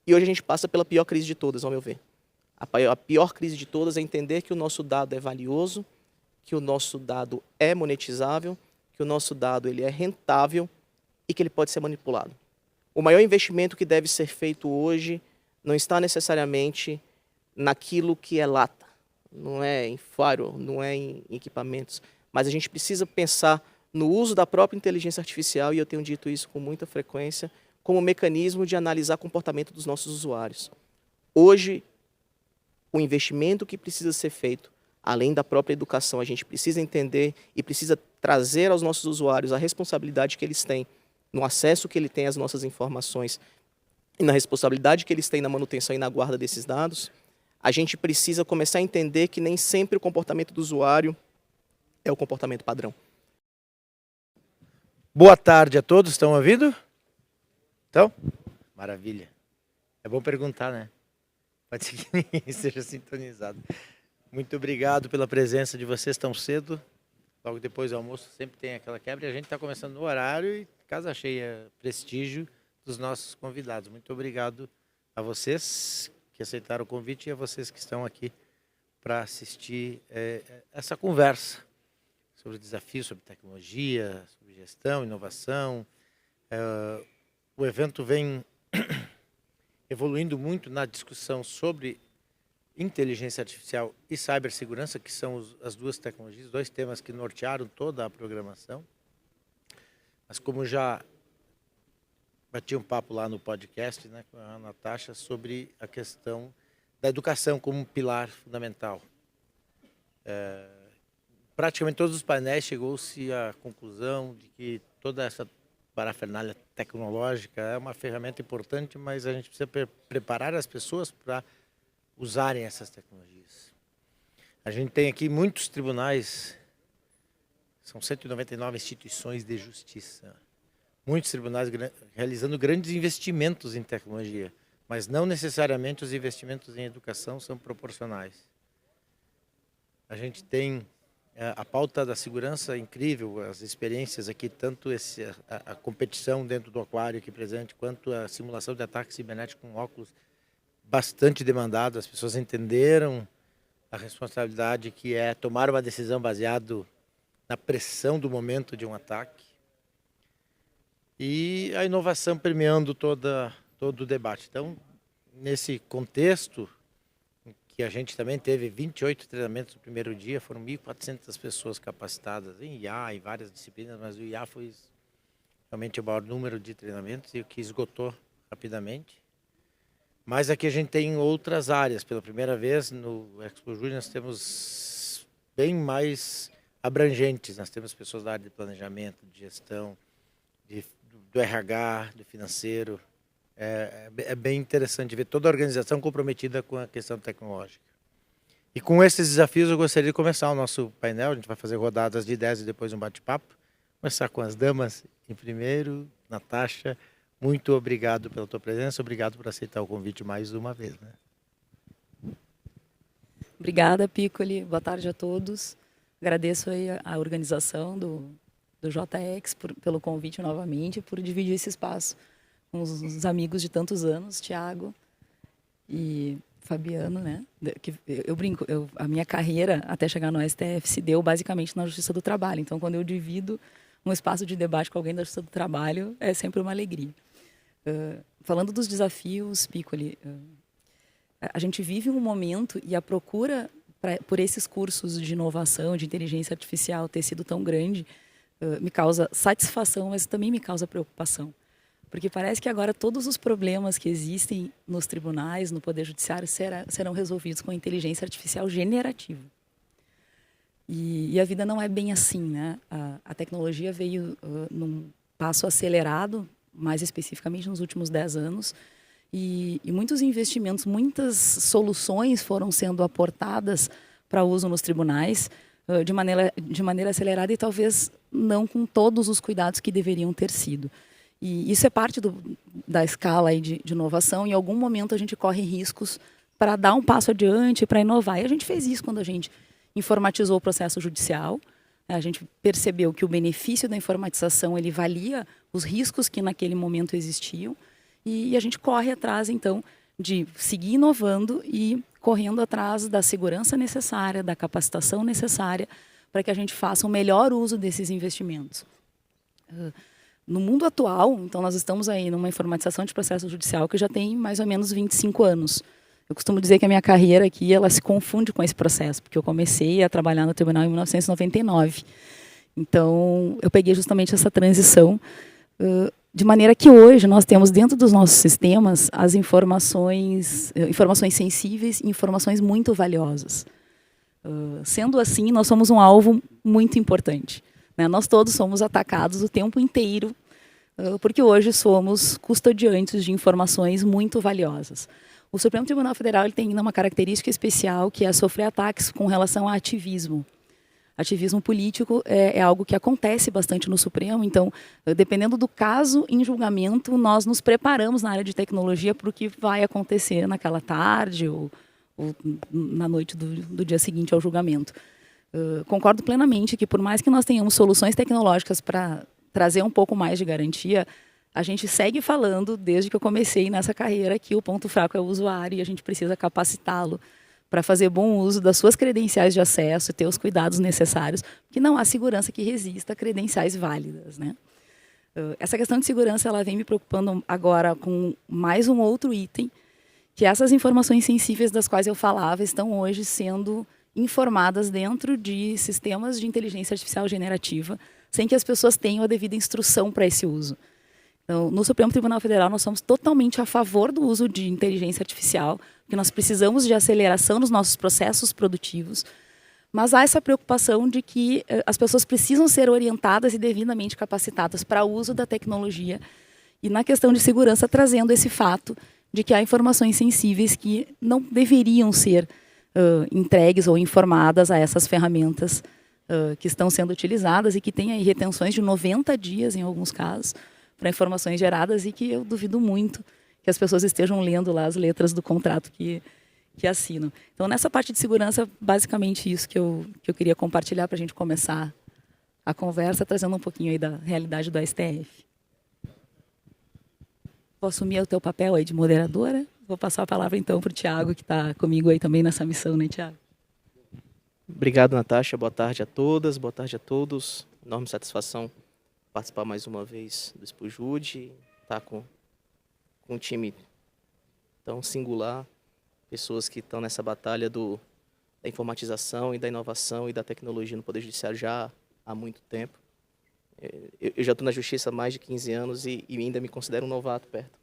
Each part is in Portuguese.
E hoje a gente passa pela pior crise de todas, ao meu ver. A pior crise de todas é entender que o nosso dado é valioso, que o nosso dado é monetizável, que o nosso dado ele é rentável e que ele pode ser manipulado. O maior investimento que deve ser feito hoje não está necessariamente naquilo que é lata, não é em firewall, não é em equipamentos, mas a gente precisa pensar no uso da própria inteligência artificial, e eu tenho dito isso com muita frequência, como mecanismo de analisar o comportamento dos nossos usuários. Hoje, o investimento que precisa ser feito, além da própria educação, a gente precisa entender e precisa trazer aos nossos usuários a responsabilidade que eles têm no acesso que ele tem às nossas informações e na responsabilidade que eles têm na manutenção e na guarda desses dados. A gente precisa começar a entender que nem sempre o comportamento do usuário é o comportamento padrão. Boa tarde a todos, estão ouvindo? Então? Maravilha. É bom perguntar, né? Pode ser que ninguém esteja sintonizado. Muito obrigado pela presença de vocês tão cedo. Logo depois do almoço sempre tem aquela quebra e a gente está começando no horário e casa cheia, prestígio dos nossos convidados. Muito obrigado a vocês que aceitaram o convite e a vocês que estão aqui para assistir essa conversa sobre desafios, sobre tecnologia, sobre gestão, inovação. O evento vem evoluindo muito na discussão sobre inteligência artificial e cibersegurança, que são as duas tecnologias, dois temas que nortearam toda a programação. Mas como já bati um papo lá no podcast, né, com a Natasha, sobre a questão da educação como um pilar fundamental. Praticamente todos os painéis chegou-se à conclusão de que toda essa parafernália tecnológica é uma ferramenta importante, mas a gente precisa preparar as pessoas para usarem essas tecnologias. A gente tem aqui muitos tribunais, são 199 instituições de justiça, muitos tribunais realizando grandes investimentos em tecnologia, mas não necessariamente os investimentos em educação são proporcionais. A gente tem a pauta da segurança incrível, as experiências aqui, tanto a competição dentro do aquário aqui presente, quanto a simulação de ataque cibernético com óculos, bastante demandado. As pessoas entenderam a responsabilidade que é tomar uma decisão baseado na pressão do momento de um ataque. E a inovação permeando todo o debate. Então, nesse contexto, que a gente também teve 28 treinamentos no primeiro dia, foram 1.400 pessoas capacitadas em IA e várias disciplinas, mas o IA foi realmente o maior número de treinamentos e o que esgotou rapidamente. Mas aqui a gente tem outras áreas. Pela primeira vez no Expo Júnior nós temos bem mais abrangentes. Nós temos pessoas da área de planejamento, de gestão, do RH, do financeiro. É bem interessante ver toda a organização comprometida com a questão tecnológica. E com esses desafios eu gostaria de começar o nosso painel. A gente vai fazer rodadas de ideias e depois um bate-papo. Começar com as damas em primeiro. Natasha, muito obrigado pela tua presença, obrigado por aceitar o convite mais uma vez. Né? Obrigada, Piccoli. Boa tarde a todos. Agradeço aí a organização do JX pelo convite novamente, por dividir esse espaço com os amigos de tantos anos, Tiago e Fabiano, né? Que eu brinco, a minha carreira até chegar no STF se deu basicamente na Justiça do Trabalho. Então, quando eu divido um espaço de debate com alguém da Justiça do Trabalho, é sempre uma alegria. Falando dos desafios, Piccoli, a gente vive um momento e a procura por esses cursos de inovação, de inteligência artificial ter sido tão grande, me causa satisfação, mas também me causa preocupação. Porque parece que agora todos os problemas que existem nos tribunais, no Poder Judiciário, serão resolvidos com a inteligência artificial generativa. E a vida não é bem assim, né? A tecnologia veio num passo acelerado, mais especificamente nos últimos 10 anos, e muitos investimentos, muitas soluções foram sendo aportadas para uso nos tribunais de maneira acelerada e talvez não com todos os cuidados que deveriam ter sido. E isso é parte da escala aí de inovação. Em algum momento a gente corre riscos para dar um passo adiante, para inovar. E a gente fez isso quando a gente informatizou o processo judicial. A gente percebeu que o benefício da informatização ele valia os riscos que naquele momento existiam. E a gente corre atrás, então, de seguir inovando e correndo atrás da segurança necessária, da capacitação necessária para que a gente faça o melhor uso desses investimentos. No mundo atual, então, nós estamos aí numa informatização de processo judicial que já tem mais ou menos 25 anos. Eu costumo dizer que a minha carreira aqui, ela se confunde com esse processo, porque eu comecei a trabalhar no tribunal em 1999. Então, eu peguei justamente essa transição, de maneira que hoje nós temos dentro dos nossos sistemas as informações sensíveis e informações muito valiosas. Sendo assim, nós somos um alvo muito importante, né? Nós todos somos atacados o tempo inteiro, porque hoje somos custodiantes de informações muito valiosas. O Supremo Tribunal Federal ele tem ainda uma característica especial, que é sofrer ataques com relação a ativismo. Ativismo político é algo que acontece bastante no Supremo, então, dependendo do caso em julgamento, nós nos preparamos na área de tecnologia para o que vai acontecer naquela tarde ou na noite do dia seguinte ao julgamento. Concordo plenamente que, por mais que nós tenhamos soluções tecnológicas para trazer um pouco mais de garantia, a gente segue falando, desde que eu comecei nessa carreira, que o ponto fraco é o usuário e a gente precisa capacitá-lo para fazer bom uso das suas credenciais de acesso e ter os cuidados necessários, porque não há segurança que resista a credenciais válidas, né? Essa questão de segurança ela vem me preocupando agora com mais um outro item, que essas informações sensíveis das quais eu falava estão hoje sendo informadas dentro de sistemas de inteligência artificial generativa, sem que as pessoas tenham a devida instrução para esse uso. Então, no Supremo Tribunal Federal, nós somos totalmente a favor do uso de inteligência artificial, porque nós precisamos de aceleração nos nossos processos produtivos, mas há essa preocupação de que as pessoas precisam ser orientadas e devidamente capacitadas para o uso da tecnologia, e na questão de segurança, trazendo esse fato de que há informações sensíveis que não deveriam ser entregues ou informadas a essas ferramentas que estão sendo utilizadas e que têm aí retenções de 90 dias, em alguns casos, para informações geradas, e que eu duvido muito que as pessoas estejam lendo lá as letras do contrato que assinam. Então, nessa parte de segurança, basicamente isso que eu queria compartilhar para a gente começar a conversa, trazendo um pouquinho aí da realidade do STF. Vou assumir o teu papel aí de moderadora. Vou passar a palavra, então, para o Tiago, que está comigo aí também nessa missão, né, Tiago? Obrigado, Natasha. Boa tarde a todas, boa tarde a todos. Enorme satisfação participar mais uma vez do Expojude, estar com um time tão singular, pessoas que estão nessa batalha da informatização e da inovação e da tecnologia no Poder Judiciário já há muito tempo. Eu já estou na Justiça há mais de 15 anos e ainda me considero um novato perto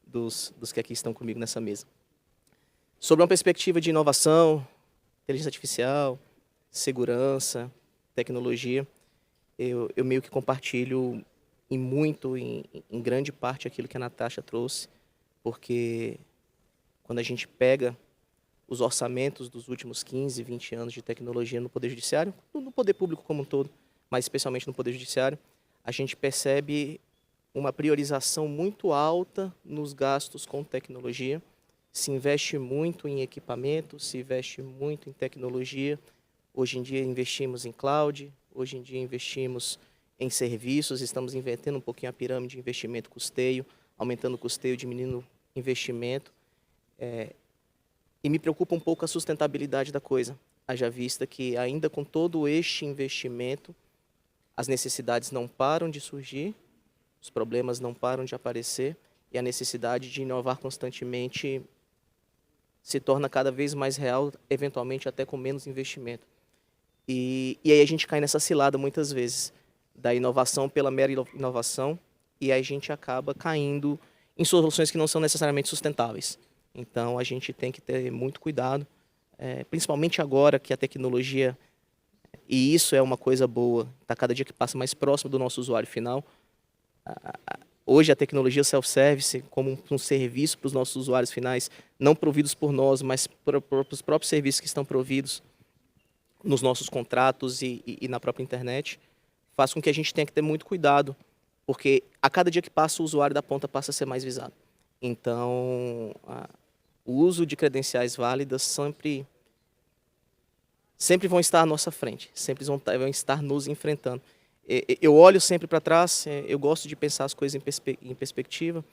dos que aqui estão comigo nessa mesa. Sobre uma perspectiva de inovação, inteligência artificial, segurança, tecnologia, eu meio que compartilho em grande parte aquilo que a Natasha trouxe, porque quando a gente pega os orçamentos dos últimos 15, 20 anos de tecnologia no Poder Judiciário, no Poder Público como um todo, mas especialmente no Poder Judiciário, a gente percebe uma priorização muito alta nos gastos com tecnologia. Se investe muito em equipamento, se investe muito em tecnologia. Hoje em dia investimos em cloud, hoje em dia investimos em serviços, estamos invertendo um pouquinho a pirâmide de investimento-custeio, aumentando o custeio, diminuindo investimento. E me preocupa um pouco a sustentabilidade da coisa, haja vista que ainda com todo este investimento, as necessidades não param de surgir, os problemas não param de aparecer e a necessidade de inovar constantemente se torna cada vez mais real, eventualmente até com menos investimento. E aí a gente cai nessa cilada muitas vezes, da inovação pela mera inovação, e aí a gente acaba caindo em soluções que não são necessariamente sustentáveis. Então a gente tem que ter muito cuidado, principalmente agora que a tecnologia, e isso é uma coisa boa, está cada dia que passa mais próximo do nosso usuário final. Hoje a tecnologia self-service como um serviço para os nossos usuários finais, não providos por nós, mas para os próprios serviços que estão providos nos nossos contratos e na própria internet, faz com que a gente tenha que ter muito cuidado, porque a cada dia que passa o usuário da ponta passa a ser mais visado. Então, o uso de credenciais válidas sempre vão estar à nossa frente, sempre vão estar nos enfrentando. Eu olho sempre para trás, eu gosto de pensar as coisas em perspectiva.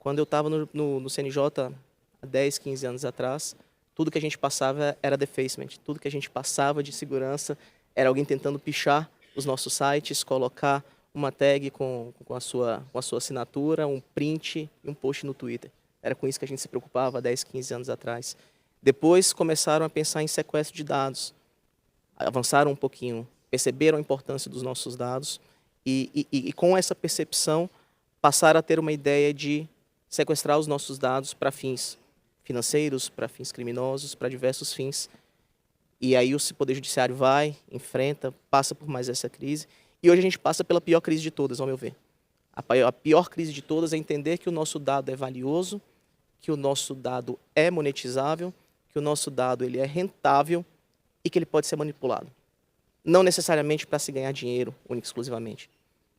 Quando eu estava no CNJ há 10, 15 anos atrás, tudo que a gente passava era defacement, tudo que a gente passava de segurança era alguém tentando pichar os nossos sites, colocar uma tag com a sua assinatura, um print e um post no Twitter. Era com isso que a gente se preocupava há 10, 15 anos atrás. Depois começaram a pensar em sequestro de dados, avançaram um pouquinho, perceberam a importância dos nossos dados e com essa percepção passaram a ter uma ideia de sequestrar os nossos dados para fins financeiros, para fins criminosos, para diversos fins. E aí o Poder Judiciário vai, enfrenta, passa por mais essa crise. E hoje a gente passa pela pior crise de todas, ao meu ver. A pior crise de todas é entender que o nosso dado é valioso, que o nosso dado é monetizável, que o nosso dado ele é rentável e que ele pode ser manipulado. Não necessariamente para se ganhar dinheiro, única e exclusivamente,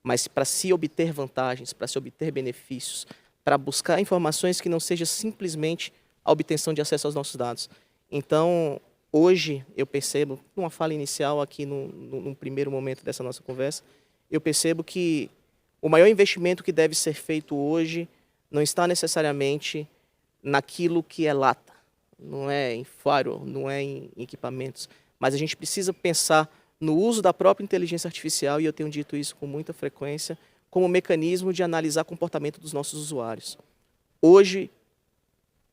mas para se obter vantagens, para se obter benefícios, para buscar informações que não seja simplesmente a obtenção de acesso aos nossos dados. Então, hoje, eu percebo, numa fala inicial aqui, num primeiro momento dessa nossa conversa, eu percebo que o maior investimento que deve ser feito hoje não está necessariamente naquilo que é lata, não é em firewall, não é em equipamentos, mas a gente precisa pensar no uso da própria inteligência artificial, e eu tenho dito isso com muita frequência, como mecanismo de analisar o comportamento dos nossos usuários. Hoje,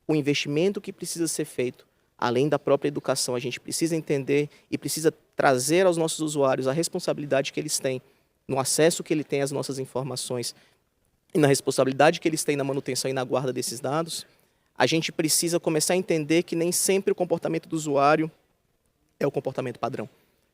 o investimento que precisa ser feito, além da própria educação, a gente precisa entender e precisa trazer aos nossos usuários a responsabilidade que eles têm no acesso que ele tem às nossas informações e na responsabilidade que eles têm na manutenção e na guarda desses dados. A gente precisa começar a entender que nem sempre o comportamento do usuário é o comportamento padrão.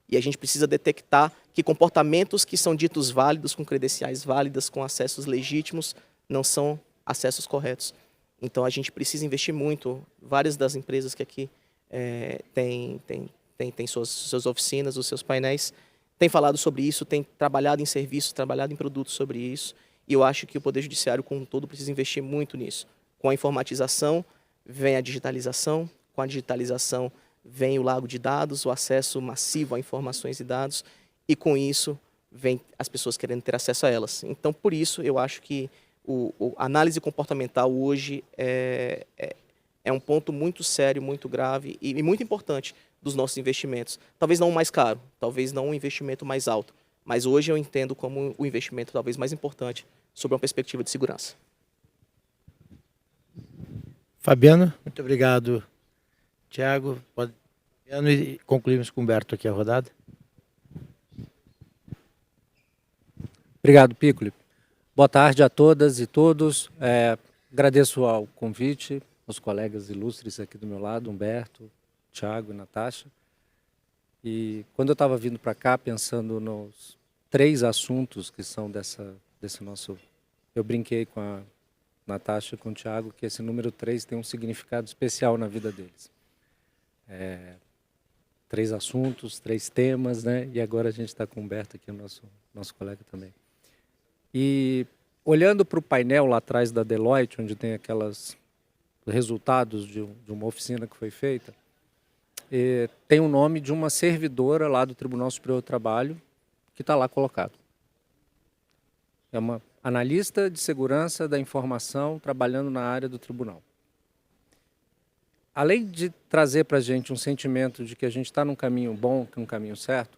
E a gente precisa detectar que comportamentos que são ditos válidos, com credenciais válidas, com acessos legítimos, não são acessos corretos. Então a gente precisa investir muito. Várias das empresas que aqui têm suas oficinas, os seus painéis, têm falado sobre isso, têm trabalhado em serviços, trabalhado em produtos sobre isso. E eu acho que o Poder Judiciário como um todo precisa investir muito nisso. Com a informatização vem a digitalização, com a digitalização vem o lago de dados, o acesso massivo a informações e dados, e com isso vem as pessoas querendo ter acesso a elas. Então, por isso, eu acho que a análise comportamental hoje é um ponto muito sério, muito grave e muito importante dos nossos investimentos. Talvez não o mais caro, talvez não um investimento mais alto, mas hoje eu entendo como o investimento talvez mais importante sob uma perspectiva de segurança. Fabiano, muito obrigado. Tiago, e concluímos com o Humberto aqui a rodada. Obrigado, Piccoli. Boa tarde a todas e todos. Agradeço ao convite, aos colegas ilustres aqui do meu lado, Humberto, Tiago e Natasha. E quando eu estava vindo para cá, pensando nos 3 assuntos que são desse nosso... Eu brinquei com a Natasha e com o Tiago que esse número 3 tem um significado especial na vida deles. 3 assuntos, 3 temas, né? E agora a gente está com o Humberto aqui, o nosso colega também. E olhando para o painel lá atrás da Deloitte, onde tem aqueles resultados de uma oficina que foi feita, tem o nome de uma servidora lá do Tribunal Superior do Trabalho que está lá colocado. É uma analista de segurança da informação trabalhando na área do tribunal. Além de trazer para a gente um sentimento de que a gente está num caminho bom, num caminho certo,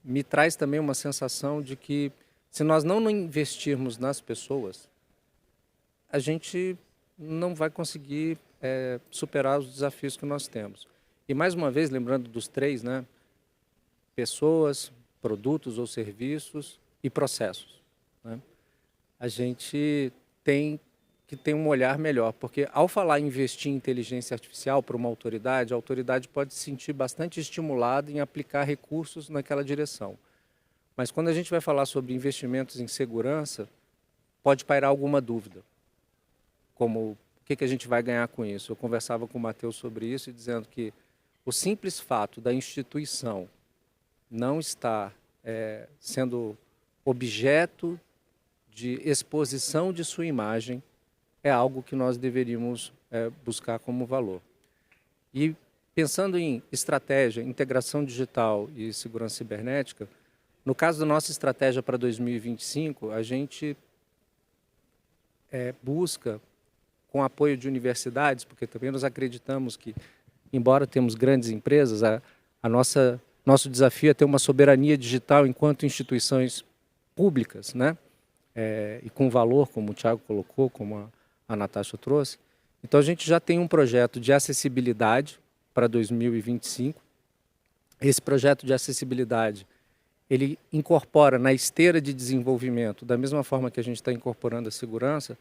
me traz também uma sensação de que se nós não investirmos nas pessoas, a gente não vai conseguir superar os desafios que nós temos. E mais uma vez, lembrando dos 3, né? Pessoas, produtos ou serviços e processos, né? A gente tem que ter um olhar melhor, porque ao falar em investir em inteligência artificial para uma autoridade, a autoridade pode se sentir bastante estimulada em aplicar recursos naquela direção. Mas quando a gente vai falar sobre investimentos em segurança, pode pairar alguma dúvida, como o que a gente vai ganhar com isso. Eu conversava com o Matheus sobre isso, dizendo que o simples fato da instituição não estar sendo objeto de exposição de sua imagem é algo que nós deveríamos buscar como valor. E pensando em estratégia, integração digital e segurança cibernética, no caso da nossa estratégia para 2025, a gente busca, com apoio de universidades, porque também nós acreditamos que, embora temos grandes empresas, nosso desafio é ter uma soberania digital enquanto instituições públicas, né? E com valor, como o Thiago colocou, como a Natasha trouxe. Então, a gente já tem um projeto de acessibilidade para 2025. Esse projeto de acessibilidade, ele incorpora na esteira de desenvolvimento, da mesma forma que a gente está incorporando a segurança,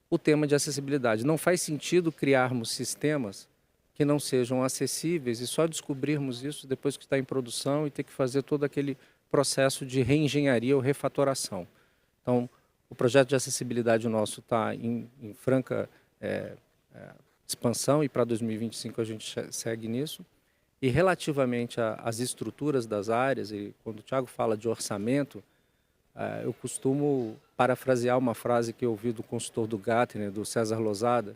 o tema de acessibilidade. Não faz sentido criarmos sistemas que não sejam acessíveis e só descobrirmos isso depois que está em produção e ter que fazer todo aquele processo de reengenharia ou refatoração. Então, o projeto de acessibilidade nosso está em franca expansão e para 2025 a gente segue nisso. E relativamente às estruturas das áreas, e quando o Thiago fala de orçamento, eu costumo parafrasear uma frase que eu ouvi do consultor do Gartner, do César Losada,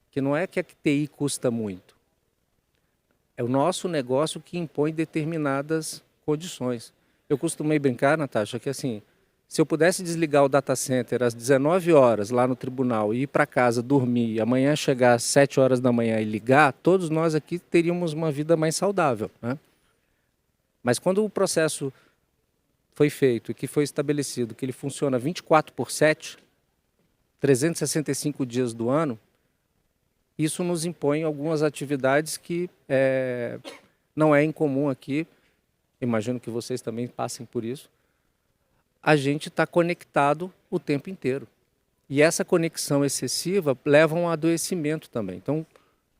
que não é que a TI custa muito. É o nosso negócio que impõe determinadas condições. Eu costumei brincar, Natasha, que assim, se eu pudesse desligar o data center às 19 horas lá no tribunal e ir para casa dormir e amanhã chegar às 7 horas da manhã e ligar, todos nós aqui teríamos uma vida mais saudável, né? Mas quando o processo foi feito e que foi estabelecido que ele funciona 24/7, 365 dias do ano, isso nos impõe algumas atividades que não é incomum aqui, imagino que vocês também passem por isso. A gente está conectado o tempo inteiro. E essa conexão excessiva leva a um adoecimento também. Então,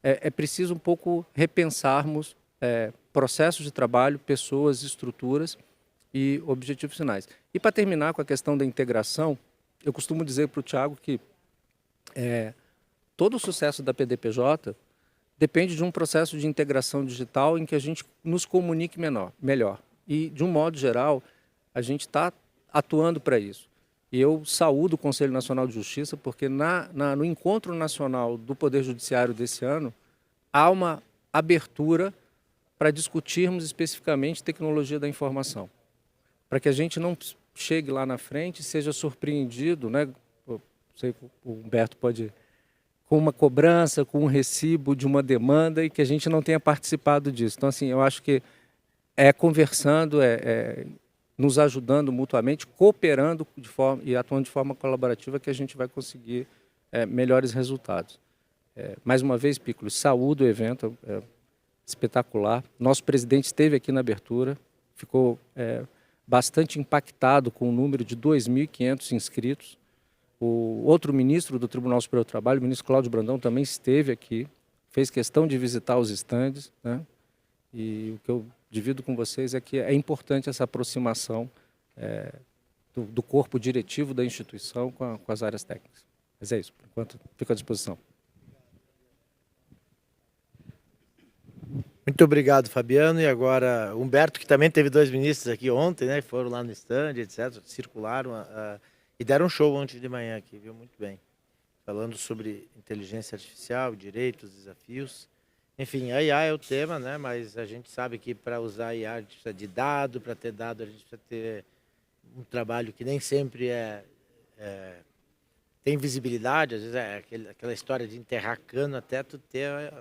é preciso um pouco repensarmos processos de trabalho, pessoas, estruturas e objetivos finais. E para terminar com a questão da integração, eu costumo dizer para o Thiago que todo o sucesso da PDPJ depende de um processo de integração digital em que a gente nos comunique melhor. E, de um modo geral, a gente está atuando para isso. E eu saúdo o Conselho Nacional de Justiça porque no Encontro Nacional do Poder Judiciário desse ano há uma abertura para discutirmos especificamente tecnologia da informação. Para que a gente não chegue lá na frente e seja surpreendido, né? Eu sei que o Humberto pode, com uma cobrança, com um recibo de uma demanda e que a gente não tenha participado disso. Então, assim, eu acho que conversando, nos ajudando mutuamente, cooperando e atuando de forma colaborativa que a gente vai conseguir melhores resultados. Mais uma vez, Piccolo, saúdo o evento, espetacular. Nosso presidente esteve aqui na abertura, ficou bastante impactado com o número de 2.500 inscritos. O outro ministro do Tribunal Superior do Trabalho, o ministro Cláudio Brandão, também esteve aqui, fez questão de visitar os estandes, né? E o que eu divido com vocês é que é importante essa aproximação do corpo diretivo da instituição com as áreas técnicas. Mas é isso, por enquanto fico à disposição. Muito obrigado, Fabiano. E agora, Humberto, que também teve 2 ministros aqui ontem, né? Foram lá no stand, etc., circularam e deram um show ontem de manhã aqui, viu? Muito bem. Falando sobre inteligência artificial, direitos, desafios. Enfim, a IA é o tema, né? Mas a gente sabe que para usar a IA a gente precisa de dado, para ter dado a gente precisa ter um trabalho que nem sempre tem visibilidade, às vezes aquela história de enterrar cano até tu ter,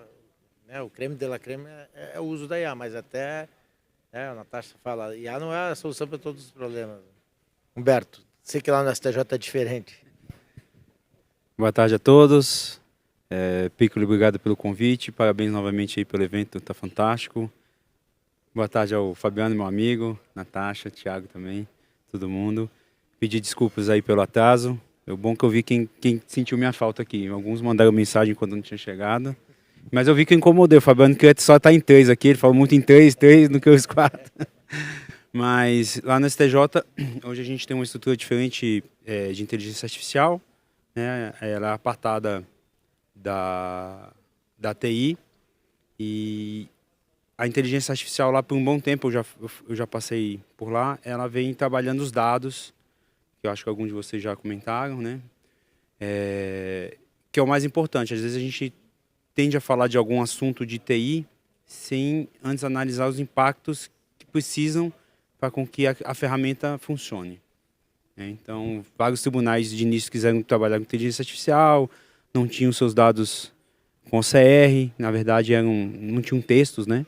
né? O creme de la creme é o uso da IA, mas até, a Natasha fala, a IA não é a solução para todos os problemas. Humberto, sei que lá no STJ é diferente. Boa tarde a todos. Piccolo, obrigado pelo convite, parabéns novamente aí pelo evento, tá fantástico. Boa tarde ao Fabiano, meu amigo, Natasha, Thiago também, todo mundo. Pedir desculpas aí pelo atraso, é bom que eu vi quem sentiu minha falta aqui. Alguns mandaram mensagem quando não tinha chegado, mas eu vi que eu incomodei, o Fabiano queria só estar em 3 aqui, ele falou muito em 3 do que os 4. Mas lá no STJ, hoje a gente tem uma estrutura diferente de inteligência artificial, né? Ela é apartada da TI, e a inteligência artificial lá por um bom tempo, eu já passei por lá, ela vem trabalhando os dados, que eu acho que alguns de vocês já comentaram, né? Que é o mais importante. Às vezes a gente tende a falar de algum assunto de TI sem antes analisar os impactos que precisam para com que a ferramenta funcione. né? Então, vários tribunais de início quiseram trabalhar com inteligência artificial, não tinham seus dados com OCR, na verdade não tinham textos, né?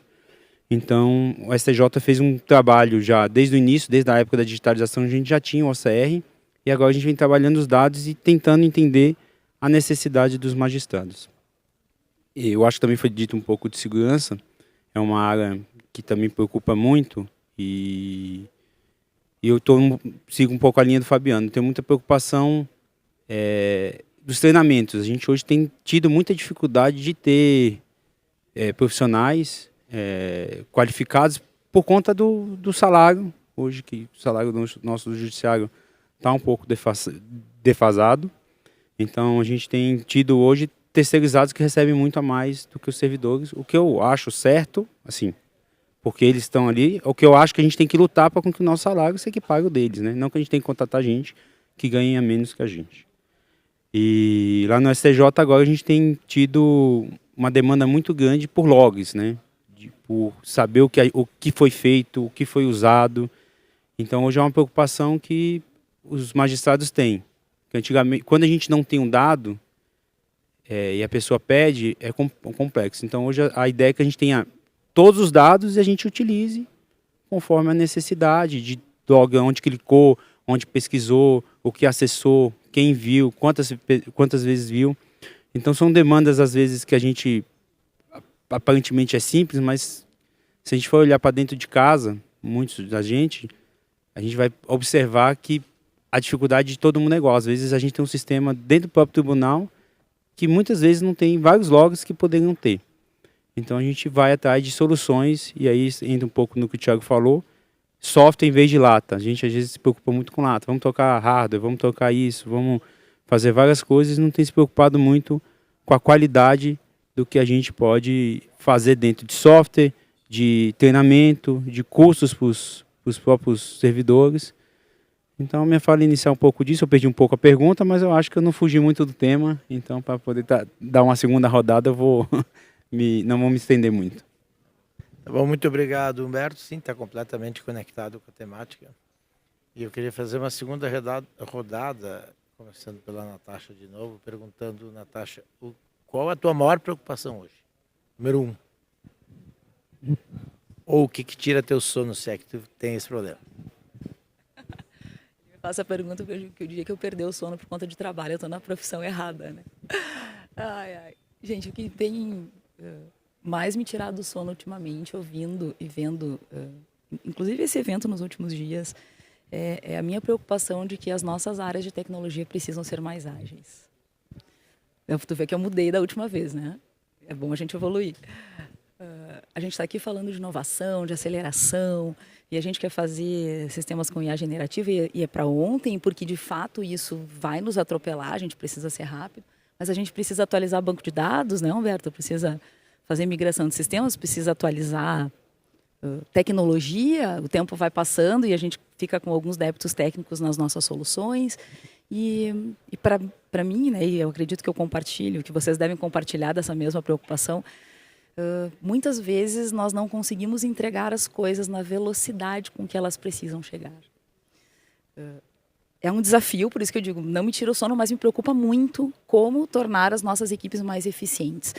Então, o STJ fez um trabalho já desde o início, desde a época da digitalização, a gente já tinha o OCR, e agora a gente vem trabalhando os dados e tentando entender a necessidade dos magistrados. E eu acho que também foi dito um pouco de segurança, é uma área que também preocupa muito, e eu sigo um pouco a linha do Fabiano, tenho muita preocupação dos treinamentos. A gente hoje tem tido muita dificuldade de ter profissionais qualificados por conta do salário, hoje que o salário do nosso judiciário está um pouco defasado. Então a gente tem tido hoje terceirizados que recebem muito a mais do que os servidores, o que eu acho certo, assim, porque eles estão ali, o que eu acho que a gente tem que lutar para que o nosso salário se equipare ao deles, né? Não que a gente tem que contratar gente que ganha menos que a gente. E lá no STJ agora a gente tem tido uma demanda muito grande por logs, né? Por saber o que foi feito, o que foi usado. Então hoje é uma preocupação que os magistrados têm. Que antigamente, quando a gente não tem um dado e a pessoa pede, é complexo. Então hoje a ideia é que a gente tenha todos os dados e a gente utilize conforme a necessidade de log, onde clicou, onde pesquisou, o que acessou, quem viu, quantas vezes viu. Então são demandas às vezes que a gente aparentemente é simples, mas se a gente for olhar para dentro de casa, muitos da gente, a gente vai observar que a dificuldade de todo mundo é igual. Às vezes a gente tem um sistema dentro do próprio tribunal que muitas vezes não tem vários logs que poderiam ter. Então a gente vai atrás de soluções, e aí entra um pouco no que o Thiago falou, software em vez de lata. A gente às vezes se preocupa muito com lata. Vamos tocar hardware, vamos tocar isso, vamos fazer várias coisas e não tem se preocupado muito com a qualidade do que a gente pode fazer dentro de software, de treinamento, de cursos para os próprios servidores. Então, minha fala inicial é um pouco disso. Eu perdi um pouco a pergunta, mas eu acho que eu não fugi muito do tema. Então, para poder dar uma segunda rodada, eu não vou me estender muito. Tá bom, muito obrigado, Humberto. Sim, está completamente conectado com a temática. E eu queria fazer uma segunda rodada, começando pela Natasha de novo, perguntando, Natasha, qual a tua maior preocupação hoje? Número 1. Ou o que tira teu sono, se é que tu tem esse problema? Eu faço a pergunta que o dia que eu perder o sono por conta de trabalho, eu estou na profissão errada, né? Ai. Gente, o que tem mais me tirado do sono ultimamente, ouvindo e vendo, inclusive esse evento nos últimos dias, é a minha preocupação de que as nossas áreas de tecnologia precisam ser mais ágeis. Tu vê que eu mudei da última vez, né? É bom a gente evoluir. A gente está aqui falando de inovação, de aceleração, e a gente quer fazer sistemas com IA generativa, e é para ontem, porque de fato isso vai nos atropelar, a gente precisa ser rápido, mas a gente precisa atualizar banco de dados, né, Humberto? Precisa fazer migração de sistemas, precisa atualizar tecnologia, o tempo vai passando e a gente fica com alguns débitos técnicos nas nossas soluções. E para mim, né, e eu acredito que eu compartilho, que vocês devem compartilhar dessa mesma preocupação, muitas vezes nós não conseguimos entregar as coisas na velocidade com que elas precisam chegar. É um desafio, por isso que eu digo, não me tira o sono, mas me preocupa muito como tornar as nossas equipes mais eficientes.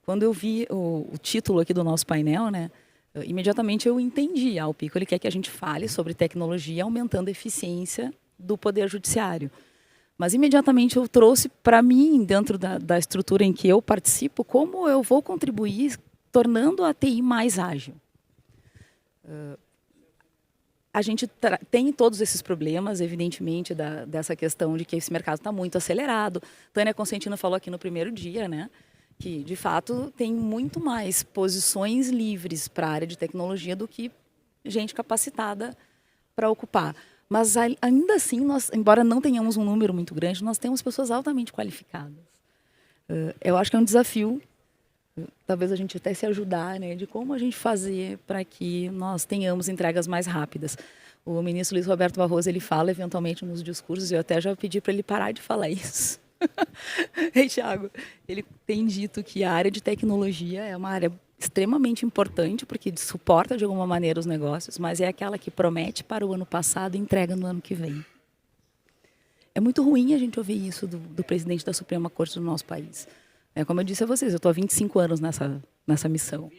Quando eu vi o título aqui do nosso painel, né, imediatamente eu entendi. O Pico ele quer que a gente fale sobre tecnologia aumentando a eficiência do Poder Judiciário. Mas imediatamente eu trouxe para mim, dentro da estrutura em que eu participo, como eu vou contribuir tornando a TI mais ágil. A gente tem todos esses problemas, evidentemente, dessa questão de que esse mercado está muito acelerado. Tânia Consentino falou aqui no primeiro dia, né, que, de fato, tem muito mais posições livres para a área de tecnologia do que gente capacitada para ocupar. Mas, ainda assim, nós, embora não tenhamos um número muito grande, nós temos pessoas altamente qualificadas. Eu acho que é um desafio, talvez a gente até se ajudar, né, de como a gente fazer para que nós tenhamos entregas mais rápidas. O ministro Luiz Roberto Barroso, ele fala eventualmente nos discursos, eu até já pedi para ele parar de falar isso. Ei, Thiago, ele tem dito que a área de tecnologia é uma área extremamente importante, porque suporta de alguma maneira os negócios, mas é aquela que promete para o ano passado e entrega no ano que vem. é muito ruim a gente ouvir isso do presidente da Suprema Corte do nosso país. Como eu disse a vocês, eu estou há 25 anos nessa missão.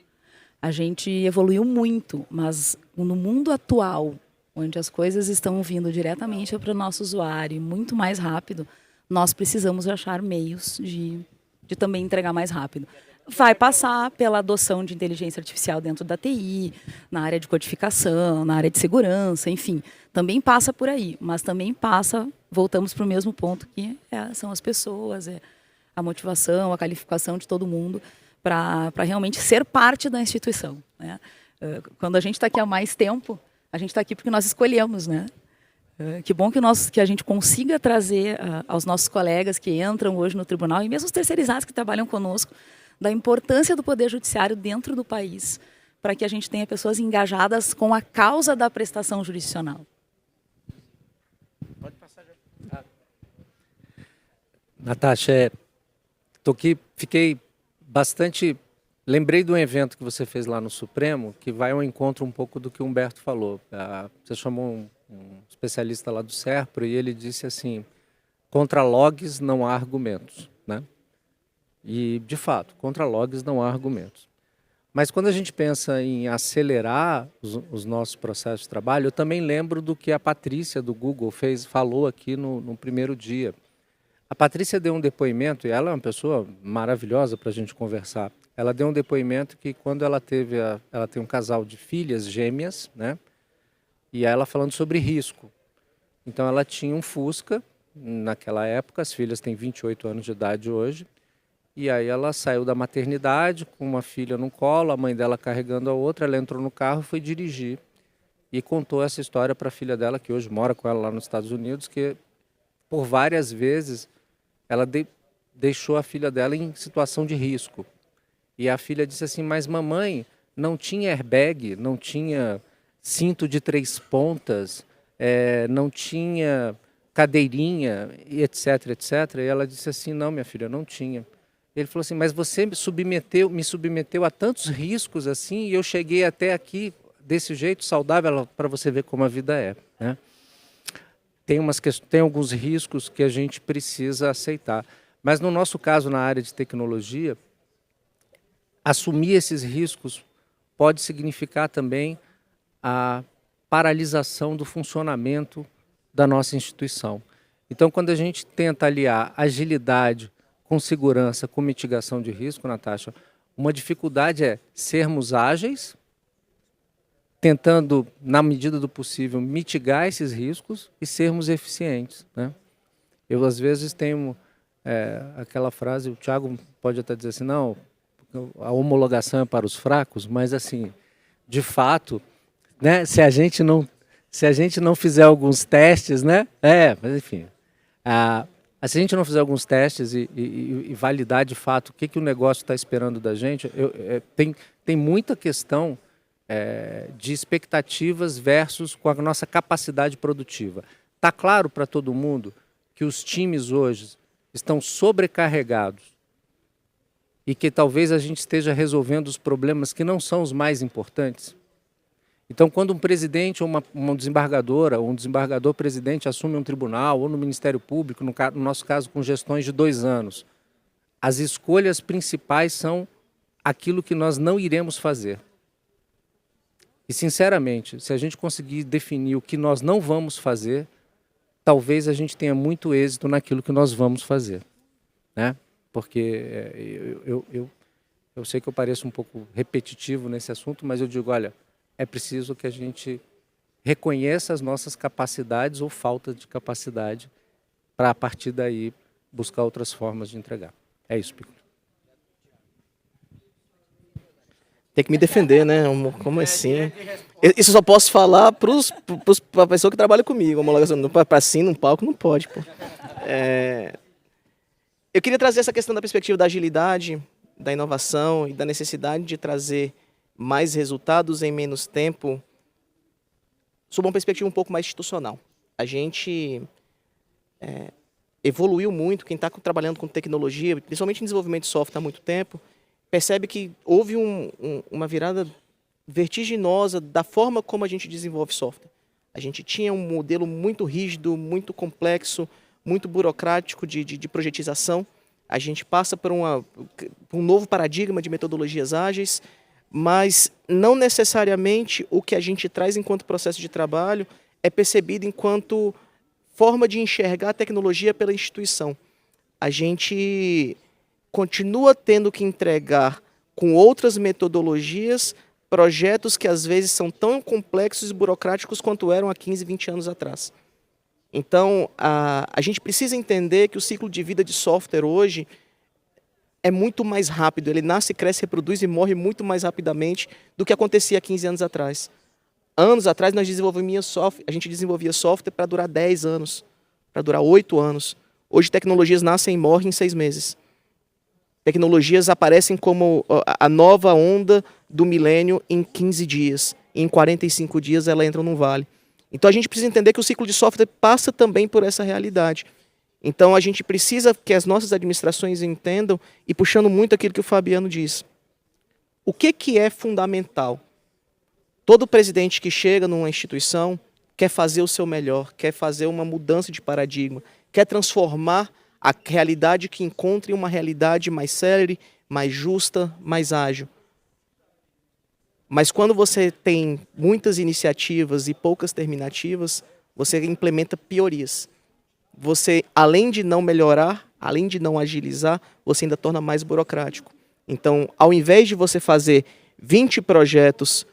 A gente evoluiu muito, mas no mundo atual, onde as coisas estão vindo diretamente para o nosso usuário e muito mais rápido, nós precisamos achar meios de também entregar mais rápido. Vai passar pela adoção de inteligência artificial dentro da TI, na área de codificação, na área de segurança, enfim. Também passa por aí, mas também passa, voltamos para o mesmo ponto, que são as pessoas, a motivação, a qualificação de todo mundo para realmente ser parte da instituição, né? Quando a gente está aqui há mais tempo, a gente está aqui porque nós escolhemos, né? Que bom que a gente consiga trazer aos nossos colegas que entram hoje no tribunal, e mesmo os terceirizados que trabalham conosco, da importância do Poder Judiciário dentro do país, para que a gente tenha pessoas engajadas com a causa da prestação jurisdicional. Pode passar já. Natasha, tô aqui, fiquei bastante... Lembrei de um evento que você fez lá no Supremo, que vai ao encontro um pouco do que o Humberto falou. Você chamou um especialista lá do SERPRO e ele disse assim, contra logs não há argumentos, né? E, de fato, contra logs não há argumentos. Mas quando a gente pensa em acelerar os nossos processos de trabalho, eu também lembro do que a Patrícia do Google falou aqui no primeiro dia. A Patrícia deu um depoimento, e ela é uma pessoa maravilhosa para a gente conversar. Ela deu um depoimento que quando ela tem um casal de filhas gêmeas, né? E ela falando sobre risco. Então ela tinha um Fusca, naquela época, as filhas têm 28 anos de idade hoje, e aí ela saiu da maternidade com uma filha no colo, a mãe dela carregando a outra, ela entrou no carro e foi dirigir. E contou essa história para a filha dela, que hoje mora com ela lá nos Estados Unidos, que por várias vezes ela deixou a filha dela em situação de risco. E a filha disse assim, mas mamãe, não tinha airbag, não tinha cinto de 3 pontas, não tinha cadeirinha, etc, etc. E ela disse assim, não, minha filha, não tinha. Ele falou assim, mas você me submeteu a tantos riscos assim, e eu cheguei até aqui desse jeito saudável, para você ver como a vida é, né? Tem alguns riscos que a gente precisa aceitar. Mas no nosso caso, na área de tecnologia, assumir esses riscos pode significar também a paralisação do funcionamento da nossa instituição. Então, quando a gente tenta aliar agilidade com segurança, com mitigação de risco, Natasha, uma dificuldade é sermos ágeis, tentando, na medida do possível, mitigar esses riscos e sermos eficientes, né? Eu, às vezes, tenho aquela frase, o Thiago pode até dizer assim, não, a homologação é para os fracos, mas, assim, de fato, né, se a gente não fizer alguns testes, né? Mas, enfim, se a gente não fizer alguns testes e validar de fato o que o negócio está esperando da gente, tem muita questão de expectativas versus com a nossa capacidade produtiva. Está claro para todo mundo que os times hoje estão sobrecarregados e que talvez a gente esteja resolvendo os problemas que não são os mais importantes? Então, quando um presidente ou uma desembargadora ou um desembargador-presidente assume um tribunal ou no Ministério Público, no nosso caso com gestões de 2 anos, as escolhas principais são aquilo que nós não iremos fazer. E, sinceramente, se a gente conseguir definir o que nós não vamos fazer, talvez a gente tenha muito êxito naquilo que nós vamos fazer, né? Porque eu sei que eu pareço um pouco repetitivo nesse assunto, mas eu digo, olha, é preciso que a gente reconheça as nossas capacidades ou falta de capacidade para, a partir daí, buscar outras formas de entregar. É isso, Pico. Tem que me defender, né? Como assim? Isso eu só posso falar para a pessoa que trabalha comigo. Homologação para sim, num palco, não pode, pô. Eu queria trazer essa questão da perspectiva da agilidade, da inovação e da necessidade de trazer mais resultados em menos tempo, sob uma perspectiva um pouco mais institucional. A gente evoluiu muito, quem está trabalhando com tecnologia, principalmente em desenvolvimento de software há muito tempo, percebe que houve uma virada vertiginosa da forma como a gente desenvolve software. A gente tinha um modelo muito rígido, muito complexo, muito burocrático de projetização. A gente passa por um novo paradigma de metodologias ágeis, mas não necessariamente o que a gente traz enquanto processo de trabalho é percebido enquanto forma de enxergar a tecnologia pela instituição. A gente continua tendo que entregar com outras metodologias projetos que às vezes são tão complexos e burocráticos quanto eram há 15, 20 anos atrás. Então, a gente precisa entender que o ciclo de vida de software hoje é muito mais rápido. Ele nasce, cresce, reproduz e morre muito mais rapidamente do que acontecia há 15 anos atrás. Anos atrás, a gente desenvolvia software para durar 10 anos, para durar 8 anos. Hoje, tecnologias nascem e morrem em 6 meses. Tecnologias aparecem como a nova onda do milênio em 15 dias. E em 45 dias, ela entra num vale. Então, a gente precisa entender que o ciclo de software passa também por essa realidade. Então, a gente precisa que as nossas administrações entendam, e puxando muito aquilo que o Fabiano diz, o que é fundamental? Todo presidente que chega numa instituição quer fazer o seu melhor, quer fazer uma mudança de paradigma, quer transformar a realidade que encontra em uma realidade mais célere, mais justa, mais ágil. Mas quando você tem muitas iniciativas e poucas terminativas, você implementa piorias. Você, além de não melhorar, além de não agilizar, você ainda torna mais burocrático. Então, ao invés de você fazer 20 projetos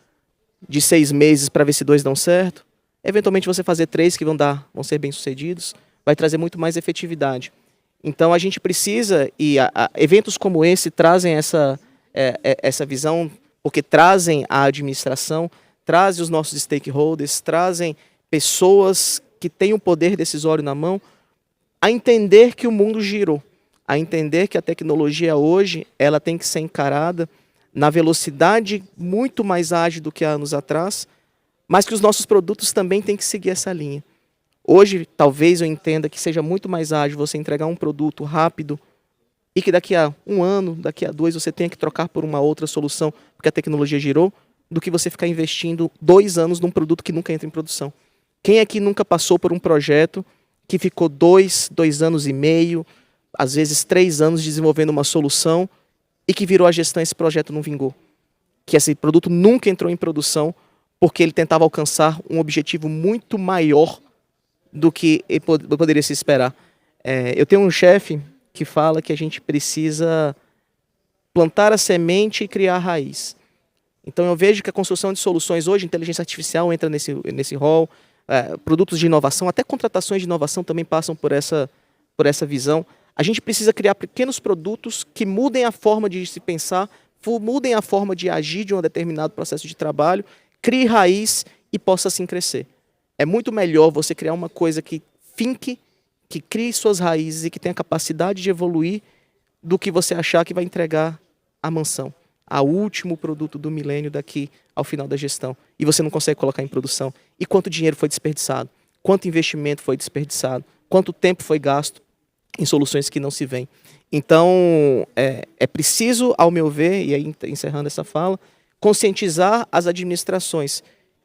de 6 meses para ver se 2 dão certo, eventualmente você fazer 3 que vão ser bem-sucedidos, vai trazer muito mais efetividade. Então, a gente precisa, e eventos como esse trazem essa visão, porque trazem a administração, trazem os nossos stakeholders, trazem pessoas que têm o poder decisório na mão, a entender que o mundo girou, a entender que a tecnologia hoje ela tem que ser encarada na velocidade muito mais ágil do que há anos atrás, mas que os nossos produtos também têm que seguir essa linha. Hoje, talvez eu entenda que seja muito mais ágil você entregar um produto rápido e que daqui a 1 ano, daqui a 2, você tenha que trocar por uma outra solução porque a tecnologia girou, do que você ficar investindo 2 anos num produto que nunca entra em produção. Quem aqui nunca passou por um projeto que ficou 2 anos e meio, às vezes 3 anos desenvolvendo uma solução e que virou a gestão e esse projeto não vingou? Que esse produto nunca entrou em produção porque ele tentava alcançar um objetivo muito maior do que poderia se esperar. Eu tenho um chefe que fala que a gente precisa plantar a semente e criar a raiz. Então eu vejo que a construção de soluções hoje, inteligência artificial entra nesse rol, produtos de inovação, até contratações de inovação também passam por essa visão. A gente precisa criar pequenos produtos que mudem a forma de se pensar, mudem a forma de agir de um determinado processo de trabalho, crie raiz e possa assim crescer. É muito melhor você criar uma coisa que finque, que crie suas raízes e que tenha capacidade de evoluir, do que você achar que vai entregar a mansão, ao último produto do milênio daqui ao final da gestão, e você não consegue colocar em produção. E quanto dinheiro foi desperdiçado? Quanto investimento foi desperdiçado? Quanto tempo foi gasto em soluções que não se veem? Então, é preciso, ao meu ver, e aí encerrando essa fala, conscientizar as administrações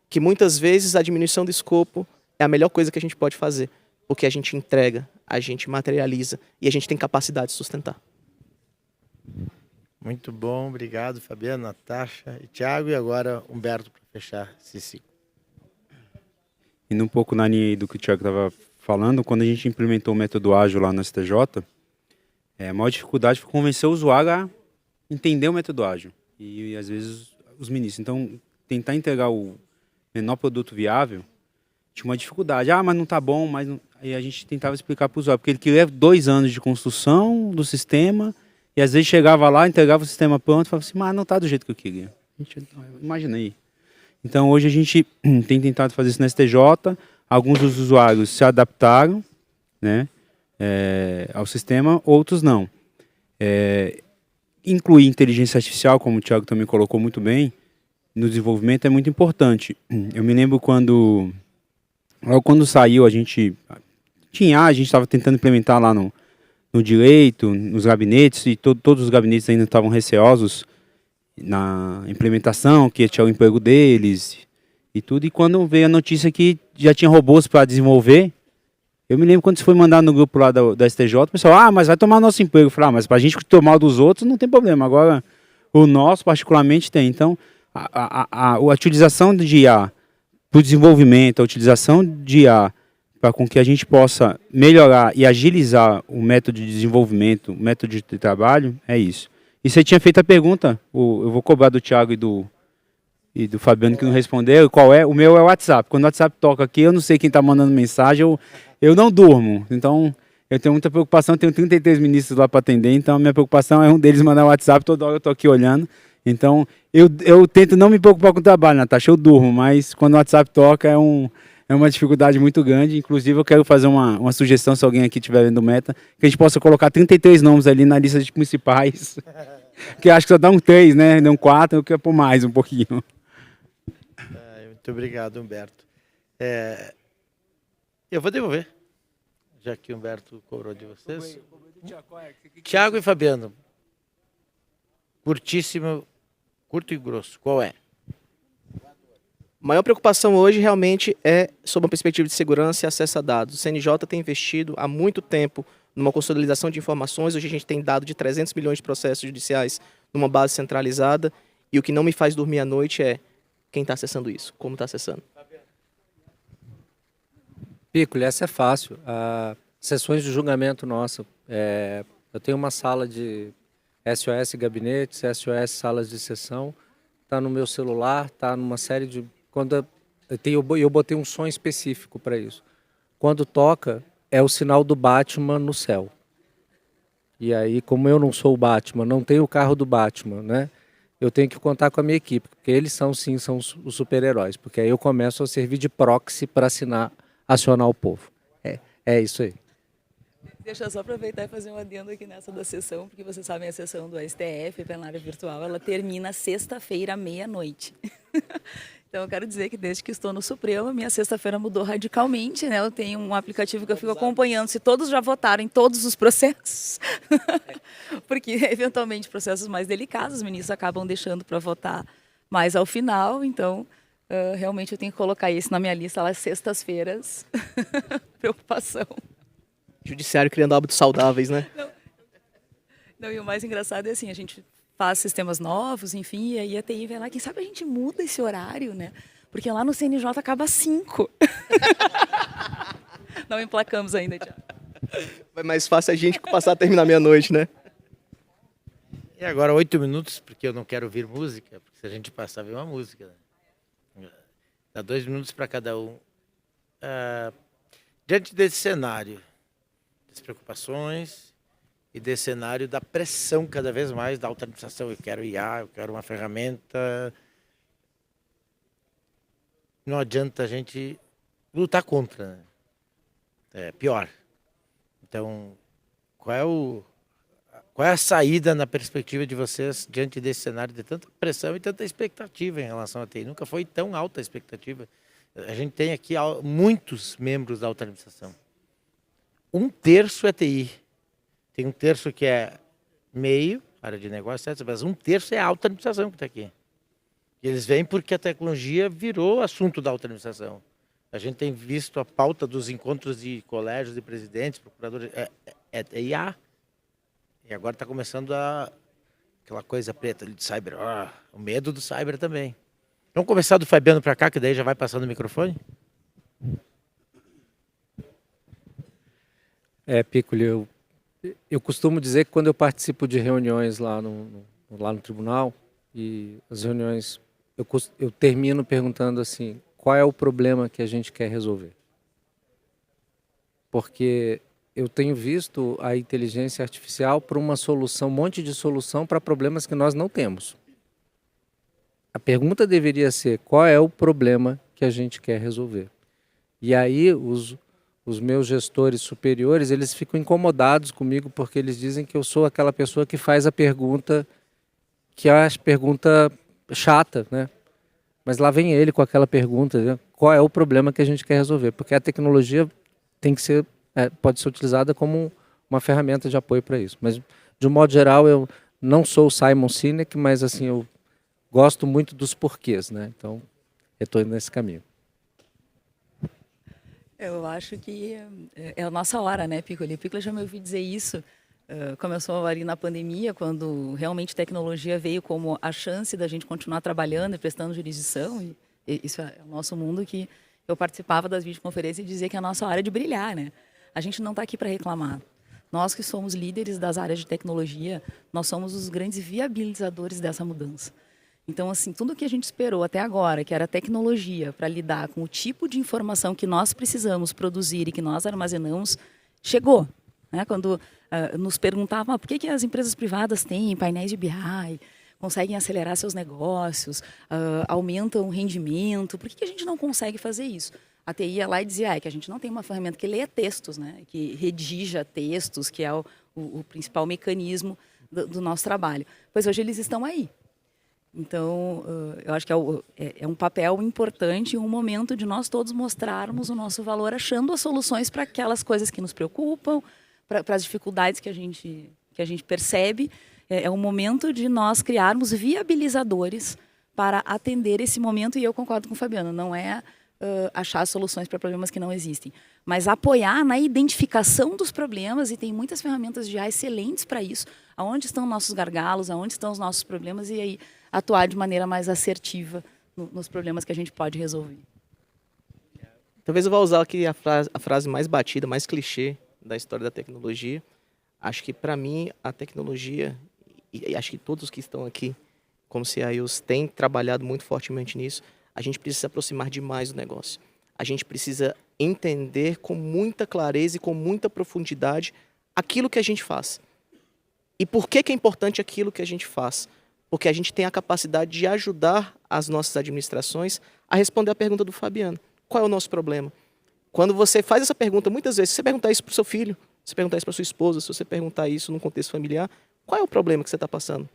que muitas vezes a diminuição do escopo é a melhor coisa que a gente pode fazer, porque a gente entrega, a gente materializa e a gente tem capacidade de sustentar. Muito bom, obrigado, Fabiano, Natasha e Thiago. E agora, Humberto, para fechar esse ciclo. Indo um pouco na linha aí do que o Thiago estava falando, quando a gente implementou o método ágil lá no STJ, a maior dificuldade foi convencer o usuário a entender o método ágil. E às vezes os ministros. Então, tentar entregar o menor produto viável tinha uma dificuldade. Mas não está bom, mas não... Aí a gente tentava explicar para o usuário, porque ele queria 2 anos de construção do sistema, e às vezes chegava lá, entregava o sistema pronto e falava assim, mas não está do jeito que eu queria. Imagina aí. Então hoje a gente tem tentado fazer isso na STJ, alguns dos usuários se adaptaram, né, ao sistema, outros não. Incluir inteligência artificial, como o Thiago também colocou muito bem, no desenvolvimento é muito importante. Eu me lembro quando saiu, a gente estava tentando implementar lá no direito, nos gabinetes, e todos os gabinetes ainda estavam receosos na implementação, que ia tirar o emprego deles e tudo. E quando veio a notícia que já tinha robôs para desenvolver, Eu me lembro quando você foi mandar no grupo lá da STJ, o pessoal, mas vai tomar nosso emprego. Eu falei, mas pra gente tomar o dos outros não tem problema. Agora, o nosso particularmente tem. Então, a utilização de IA para o desenvolvimento, a utilização de IA para com que a gente possa melhorar e agilizar o método de desenvolvimento, o método de trabalho, é isso. E você tinha feito a pergunta, eu vou cobrar do Thiago e do Fabiano que não responderam, qual é? O meu é o WhatsApp. Quando o WhatsApp toca aqui, eu não sei quem está mandando mensagem, eu não durmo. Então, eu tenho muita preocupação, tenho 33 ministros lá para atender, então a minha preocupação é um deles mandar o WhatsApp, toda hora eu estou aqui olhando. Então, eu tento não me preocupar com o trabalho, Natasha, eu durmo, mas quando o WhatsApp toca é uma dificuldade muito grande. Inclusive, eu quero fazer uma sugestão, se alguém aqui estiver vendo o Meta, que a gente possa colocar 33 nomes ali na lista de principais, que acho que só dá um 3, né? Não 4, eu quero pôr mais um pouquinho. Muito obrigado, Humberto. Eu vou devolver, já que o Humberto cobrou de vocês. Thiago e Fabiano, curtíssimo, curto e grosso, qual é? A maior preocupação hoje realmente é sobre uma perspectiva de segurança e acesso a dados. O CNJ tem investido há muito tempo numa consolidação de informações. Hoje a gente tem dado de 300 milhões de processos judiciais numa base centralizada. E o que não me faz dormir à noite é quem está acessando isso, como está acessando. Piccoli, essa é fácil. Sessões de julgamento nossa. Eu tenho uma sala de SOS gabinetes, SOS salas de sessão. Está no meu celular, está numa série de... eu botei um som específico para isso. Quando toca, é o sinal do Batman no céu. E aí, como eu não sou o Batman, não tenho o carro do Batman, né? Eu tenho que contar com a minha equipe, porque eles são os super-heróis. Porque aí eu começo a servir de proxy para acionar o povo. É isso aí. Deixa eu só aproveitar e fazer um adendo aqui nessa da sessão, porque vocês sabem, a sessão do STF, plenária virtual, ela termina sexta-feira à meia-noite. Então eu quero dizer que desde que estou no Supremo, minha sexta-feira mudou radicalmente, né? Eu tenho um aplicativo que eu fico acompanhando se todos já votaram em todos os processos, porque eventualmente processos mais delicados, os ministros acabam deixando para votar mais ao final, então realmente eu tenho que colocar isso na minha lista lá, sextas-feiras. Preocupação. Judiciário criando hábitos saudáveis, né? Não, e o mais engraçado é assim, a gente faz sistemas novos, enfim, e aí a TI vai lá, quem sabe a gente muda esse horário, né? Porque lá no CNJ acaba às 5. Não emplacamos ainda, Thiago. Vai mais fácil a gente passar a terminar meia-noite, né? E agora 8 minutos, porque eu não quero ouvir música, porque se a gente passar, vem uma música. Né? Dá 2 minutos para cada um. Diante desse cenário, das preocupações e desse cenário da pressão cada vez mais da alta administração, eu quero IA, eu quero uma ferramenta, não adianta a gente lutar contra, né? É pior. Então, qual é a saída na perspectiva de vocês diante desse cenário de tanta pressão e tanta expectativa em relação à TI? Nunca foi tão alta a expectativa. A gente tem aqui muitos membros da alta administração. 1/3 é TI. Tem 1/3 que é meio, área de negócio, etc. Mas 1/3 é a alta administração que está aqui. E eles vêm porque a tecnologia virou assunto da alta administração. A gente tem visto a pauta dos encontros de colégios de presidentes, procuradores, é IA. E agora está começando aquela coisa preta ali de cyber. O medo do cyber também. Vamos começar do Fabiano para cá, que daí já vai passando o microfone. Piccoli, eu costumo dizer que quando eu participo de reuniões lá no tribunal, e as reuniões, eu termino perguntando assim, qual é o problema que a gente quer resolver? Porque eu tenho visto a inteligência artificial para uma solução, um monte de solução para problemas que nós não temos. A pergunta deveria ser, qual é o problema que a gente quer resolver? E aí os meus gestores superiores, eles ficam incomodados comigo porque eles dizem que eu sou aquela pessoa que faz a pergunta, que é a pergunta chata, né? Mas lá vem ele com aquela pergunta, né? Qual é o problema que a gente quer resolver? Porque a tecnologia tem que ser, pode ser utilizada como uma ferramenta de apoio para isso. Mas, de um modo geral, eu não sou o Simon Sinek, mas assim, eu gosto muito dos porquês, né? Então, eu estou indo nesse caminho. Eu acho que é a nossa hora, né, Piccoli? Piccoli já me ouviu dizer isso. Começou ali na pandemia, quando realmente tecnologia veio como a chance da gente continuar trabalhando e prestando jurisdição. E isso é o nosso mundo que eu participava das videoconferências e dizia que é a nossa hora de brilhar, né? A gente não está aqui para reclamar. Nós que somos líderes das áreas de tecnologia, nós somos os grandes viabilizadores dessa mudança. Então, assim, tudo que a gente esperou até agora, que era tecnologia para lidar com o tipo de informação que nós precisamos produzir e que nós armazenamos, chegou. Né? Quando nos perguntavam por que as empresas privadas têm painéis de BI, conseguem acelerar seus negócios, aumentam o rendimento, por que a gente não consegue fazer isso? A TI ia lá e dizia que a gente não tem uma ferramenta que leia textos, né? Que redija textos, que é o principal mecanismo do nosso trabalho. Pois hoje eles estão aí. Então, eu acho que é um papel importante e um momento de nós todos mostrarmos o nosso valor, achando as soluções para aquelas coisas que nos preocupam, para as dificuldades que a gente percebe. É um momento de nós criarmos viabilizadores para atender esse momento, e eu concordo com o Fabiano, não é achar soluções para problemas que não existem, mas apoiar na identificação dos problemas, e tem muitas ferramentas já excelentes para isso, aonde estão nossos gargalos, aonde estão os nossos problemas, e aí atuar de maneira mais assertiva nos problemas que a gente pode resolver. Talvez eu vá usar aqui a frase mais batida, mais clichê da história da tecnologia. Acho que, para mim, a tecnologia, e acho que todos que estão aqui como CIOs têm trabalhado muito fortemente nisso, a gente precisa se aproximar demais do negócio. A gente precisa entender com muita clareza e com muita profundidade aquilo que a gente faz. E por que é importante aquilo que a gente faz? Porque a gente tem a capacidade de ajudar as nossas administrações a responder a pergunta do Fabiano. Qual é o nosso problema? Quando você faz essa pergunta, muitas vezes, se você perguntar isso para o seu filho, se você perguntar isso para sua esposa, se você perguntar isso num contexto familiar, qual é o problema que você está passando?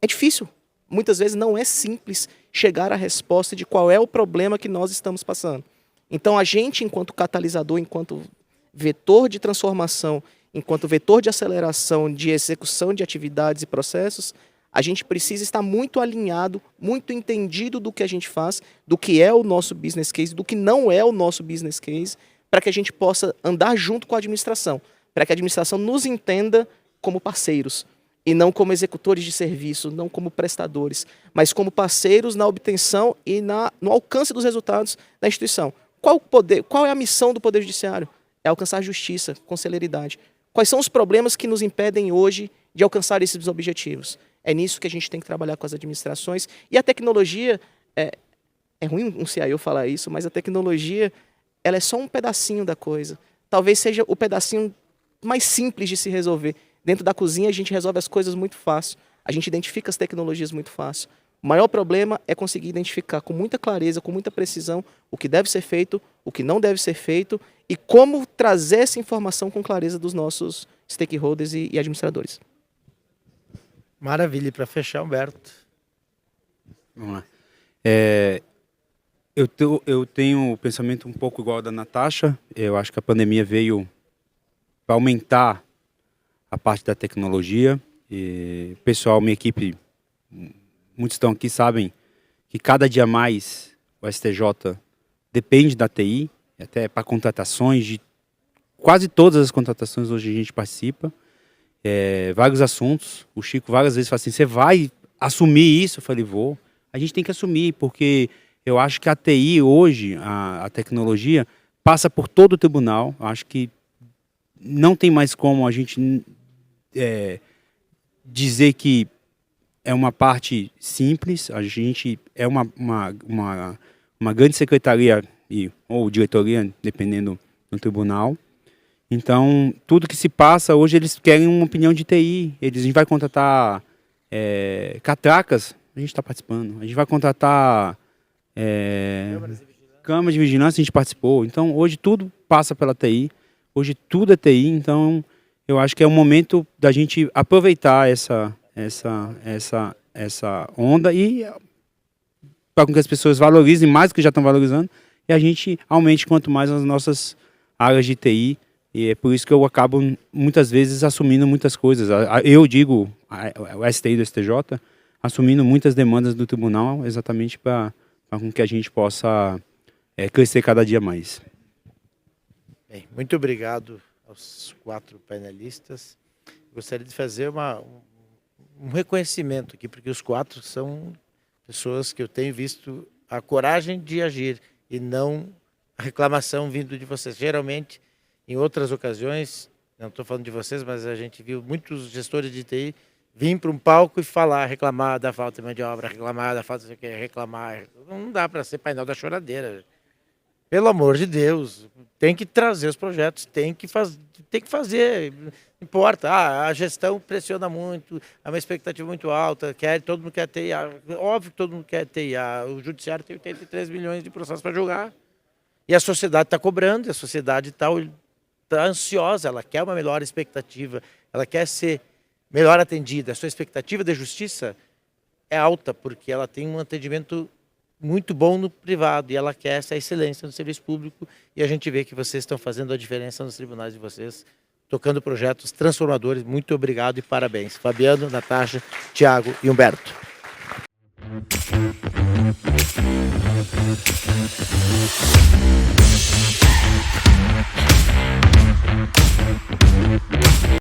É difícil. Muitas vezes não é simples chegar à resposta de qual é o problema que nós estamos passando. Então, a gente, enquanto catalisador, enquanto vetor de transformação, enquanto vetor de aceleração, de execução de atividades e processos, a gente precisa estar muito alinhado, muito entendido do que a gente faz, do que é o nosso business case, do que não é o nosso business case, para que a gente possa andar junto com a administração, para que a administração nos entenda como parceiros, e não como executores de serviço, não como prestadores, mas como parceiros na obtenção e no alcance dos resultados da instituição. Qual é a missão do Poder Judiciário? É alcançar justiça com celeridade. Quais são os problemas que nos impedem hoje de alcançar esses objetivos? É nisso que a gente tem que trabalhar com as administrações. E a tecnologia, é ruim um CIO falar isso, mas a tecnologia ela é só um pedacinho da coisa. Talvez seja o pedacinho mais simples de se resolver. Dentro da cozinha a gente resolve as coisas muito fácil. A gente identifica as tecnologias muito fácil. O maior problema é conseguir identificar com muita clareza, com muita precisão, o que deve ser feito, o que não deve ser feito e como trazer essa informação com clareza dos nossos stakeholders e administradores. Maravilha. E para fechar, Humberto. Vamos lá. Eu tenho um pensamento um pouco igual ao da Natasha. Eu acho que a pandemia veio para aumentar a parte da tecnologia. E, pessoal, minha equipe, muitos estão aqui, sabem que cada dia mais o STJ depende da TI, até para contratações, de quase todas as contratações hoje a gente participa. Vários assuntos. O Chico várias vezes fala assim, você vai assumir isso? Eu falei, vou. A gente tem que assumir, porque eu acho que a TI hoje, a tecnologia, passa por todo o tribunal. Eu acho que não tem mais como a gente dizer que é uma parte simples. A gente é uma grande secretaria ou diretoria, dependendo do tribunal. Então, tudo que se passa, hoje eles querem uma opinião de TI. A gente vai contratar catracas, a gente está participando. A gente vai contratar câmaras de vigilância, a gente participou. Então, hoje tudo passa pela TI. Hoje tudo é TI, então eu acho que é o momento da gente aproveitar essa onda e para que as pessoas valorizem mais do que já estão valorizando e a gente aumente quanto mais as nossas áreas de TI. E é por isso que eu acabo muitas vezes assumindo muitas coisas. Eu digo, o STI do STJ, assumindo muitas demandas do tribunal exatamente para que a gente possa crescer cada dia mais. Bem, muito obrigado aos 4 painelistas. Gostaria de fazer um reconhecimento aqui, porque os 4 são pessoas que eu tenho visto a coragem de agir e não a reclamação vindo de vocês. Geralmente, em outras ocasiões, não estou falando de vocês, mas a gente viu muitos gestores de TI vir para um palco e falar, reclamar da falta de mão de obra, reclamar da falta de reclamar. Não dá para ser painel da choradeira. Pelo amor de Deus, tem que trazer os projetos, tem que fazer. Não importa, a gestão pressiona muito, há uma expectativa muito alta, todo mundo quer TIA. Óbvio que todo mundo quer TIA. O judiciário tem 83 milhões de processos para julgar. E a sociedade está cobrando, a sociedade está ansiosa, ela quer uma melhor expectativa, ela quer ser melhor atendida. A sua expectativa de justiça é alta, porque ela tem um atendimento muito bom no privado e ela quer essa excelência no serviço público, e a gente vê que vocês estão fazendo a diferença nos tribunais de vocês, tocando projetos transformadores. Muito obrigado e parabéns. Fabiano, Natasha, Tiago e Humberto.